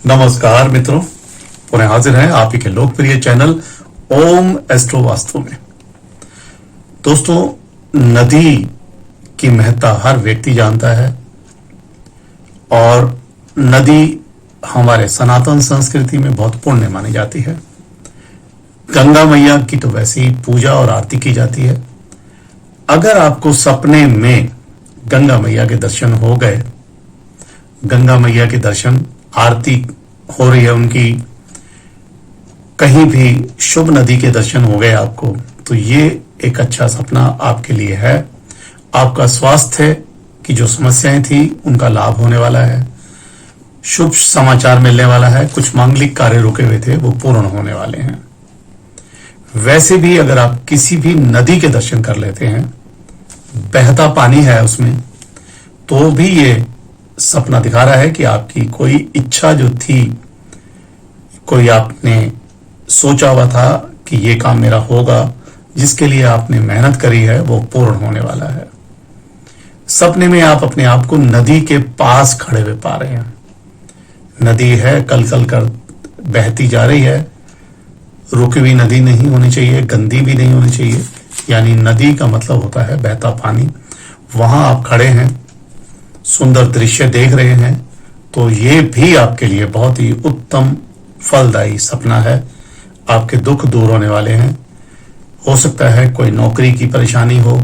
नमस्कार मित्रों, पुनः हाजिर हैं आप ही के लोकप्रिय चैनल ओम एस्ट्रो वास्तु में। दोस्तों, नदी की महत्ता हर व्यक्ति जानता है और नदी हमारे सनातन संस्कृति में बहुत पुण्य मानी जाती है। गंगा मैया की तो वैसे ही पूजा और आरती की जाती है। अगर आपको सपने में गंगा मैया के दर्शन हो गए, गंगा मैया के दर्शन, आरती हो रही है उनकी, कहीं भी शुभ नदी के दर्शन हो गए आपको, तो ये एक अच्छा सपना आपके लिए है। आपका स्वास्थ्य की जो समस्याएं थी उनका लाभ होने वाला है, शुभ समाचार मिलने वाला है, कुछ मांगलिक कार्य रुके हुए थे वो पूर्ण होने वाले हैं। वैसे भी अगर आप किसी भी नदी के दर्शन कर लेते हैं, बहता पानी है उसमें, तो भी ये सपना दिखा रहा है कि आपकी कोई इच्छा जो थी, कोई आपने सोचा हुआ था कि ये काम मेरा होगा, जिसके लिए आपने मेहनत करी है, वो पूर्ण होने वाला है। सपने में आप अपने आप को नदी के पास खड़े हुए पा रहे हैं। नदी है, कल कल कर बहती जा रही है, रुकी हुई नदी नहीं होनी चाहिए, गंदी भी नहीं होनी चाहिए। यानी नदी का मतलब होता है बहता पानी। वहां आप खड़े हैं, सुंदर दृश्य देख रहे हैं, तो ये भी आपके लिए बहुत ही उत्तम फलदायी सपना है। आपके दुख दूर होने वाले हैं। हो सकता है कोई नौकरी की परेशानी हो,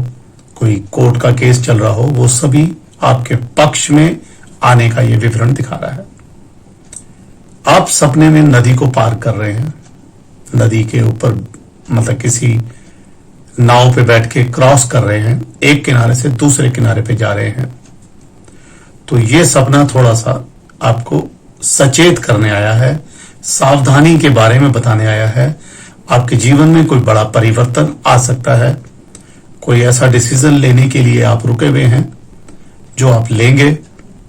कोई कोर्ट का केस चल रहा हो, वो सभी आपके पक्ष में आने का ये विवरण दिखा रहा है। आप सपने में नदी को पार कर रहे हैं, नदी के ऊपर मतलब किसी नाव पे बैठ के क्रॉस कर रहे हैं, एक किनारे से दूसरे किनारे पे जा रहे हैं। तो ये सपना थोड़ा सा आपको सचेत करने आया है, सावधानी के बारे में बताने आया है। आपके जीवन में कोई बड़ा परिवर्तन आ सकता है, कोई ऐसा डिसीजन लेने के लिए आप रुके हुए हैं, जो आप लेंगे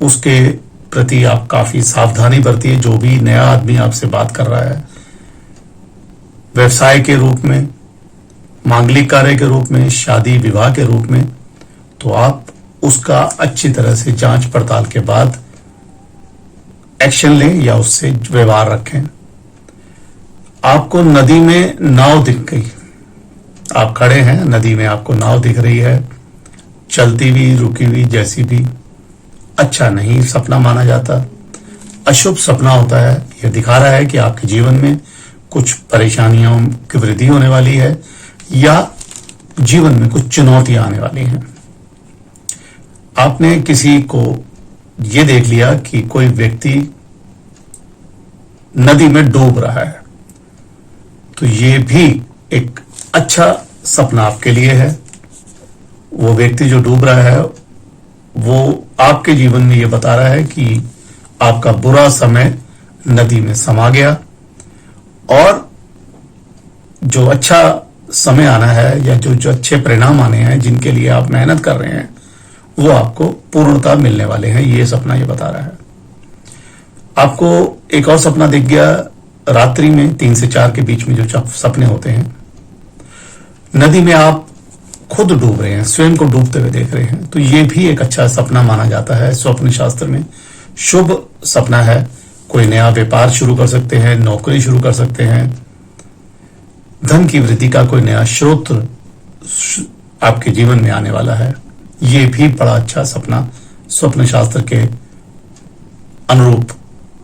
उसके प्रति आप काफी सावधानी बरतिए। जो भी नया आदमी आपसे बात कर रहा है, व्यवसाय के रूप में, मांगलिक कार्य के रूप में, शादी विवाह के रूप में, तो आप उसका अच्छी तरह से जांच पड़ताल के बाद एक्शन लें या उससे व्यवहार रखें। आपको नदी में नाव दिख गई, आप खड़े हैं, नदी में आपको नाव दिख रही है, चलती हुई, रुकी हुई, जैसी भी। अच्छा नहीं सपना माना जाता, अशुभ सपना होता है। यह दिखा रहा है कि आपके जीवन में कुछ परेशानियों की वृद्धि होने वाली है या जीवन में कुछ चुनौतियां आने वाली हैं। आपने किसी को यह देख लिया कि कोई व्यक्ति नदी में डूब रहा है, तो ये भी एक अच्छा सपना आपके लिए है। वो व्यक्ति जो डूब रहा है, वो आपके जीवन में ये बता रहा है कि आपका बुरा समय नदी में समा गया और जो अच्छा समय आना है या जो अच्छे परिणाम आने हैं, जिनके लिए आप मेहनत कर रहे हैं, वो आपको पूर्णता मिलने वाले हैं। ये सपना ये बता रहा है। आपको एक और सपना दिख गया रात्रि में 3 से 4 के बीच में जो सपने होते हैं, नदी में आप खुद डूब रहे हैं, स्वयं को डूबते हुए देख रहे हैं, तो ये भी एक अच्छा सपना माना जाता है। स्वप्न शास्त्र में शुभ सपना है। कोई नया व्यापार शुरू कर सकते हैं, नौकरी शुरू कर सकते हैं, धन की वृद्धि का कोई नया स्रोत आपके जीवन में आने वाला है। ये भी बड़ा अच्छा सपना स्वप्न शास्त्र के अनुरूप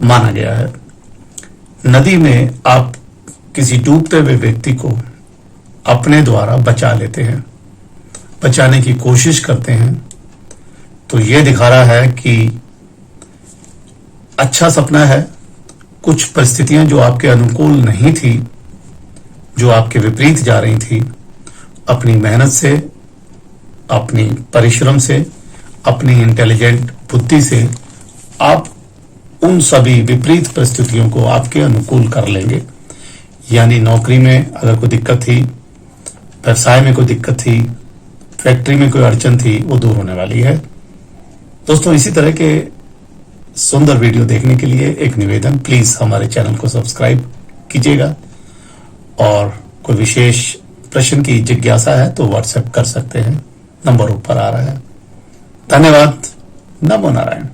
माना गया है। नदी में आप किसी डूबते हुए व्यक्ति को अपने द्वारा बचा लेते हैं, बचाने की कोशिश करते हैं, तो ये दिखा रहा है कि अच्छा सपना है। कुछ परिस्थितियां जो आपके अनुकूल नहीं थी, जो आपके विपरीत जा रही थी, अपनी मेहनत से, अपनी परिश्रम से, अपनी इंटेलिजेंट बुद्धि से आप उन सभी विपरीत परिस्थितियों को आपके अनुकूल कर लेंगे। यानी नौकरी में अगर कोई दिक्कत थी, व्यवसाय में कोई दिक्कत थी, फैक्ट्री में कोई अड़चन थी, वो दूर होने वाली है। दोस्तों, इसी तरह के सुंदर वीडियो देखने के लिए एक निवेदन, प्लीज हमारे चैनल को सब्सक्राइब कीजिएगा और कोई विशेष प्रश्न की जिज्ञासा है तो व्हाट्सएप कर सकते हैं, नंबर ऊपर आ रहा है। धन्यवाद। नमो नारायण।